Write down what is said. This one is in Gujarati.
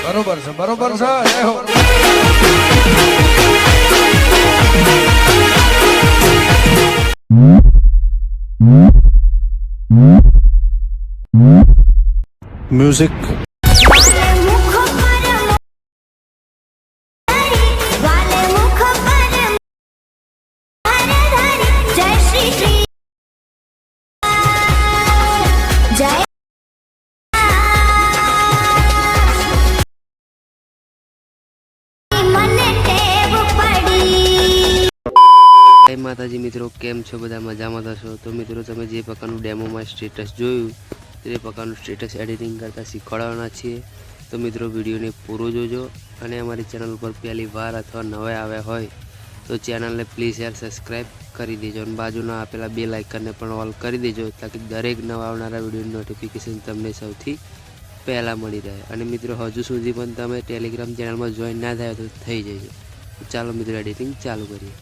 બરોબર છે બરોબર છે જય હો म्यूजिक જય માતાજી મિત્રો, કેમ છો? બધા મજામાં થશો તો મિત્રો તમે જે પ્રકારનું ડેમોમાં સ્ટેટસ જોયું તે પ્રકારનું સ્ટેટસ એડિટિંગ કરતાં શીખવાડવાના છીએ. તો મિત્રો વિડીયોને પૂરો જોજો અને અમારી ચેનલ ઉપર પહેલી વાર અથવા નવા આવ્યા હોય તો ચેનલને પ્લીઝ યાર સબસ્ક્રાઈબ કરી દેજો અને બાજુના આપેલા બેલ આઇકનને પણ ઓલ કરી દેજો તાકી દરેક નવા આવનારા વિડીયોની નોટિફિકેશન તમને સૌથી પહેલાં મળી રહે. અને મિત્રો હજુ સુધી પણ તમે ટેલિગ્રામ ચેનલમાં જોઈન ના થયા તો થઈ જજો. ચાલો મિત્રો એડિટિંગ ચાલુ કરીએ.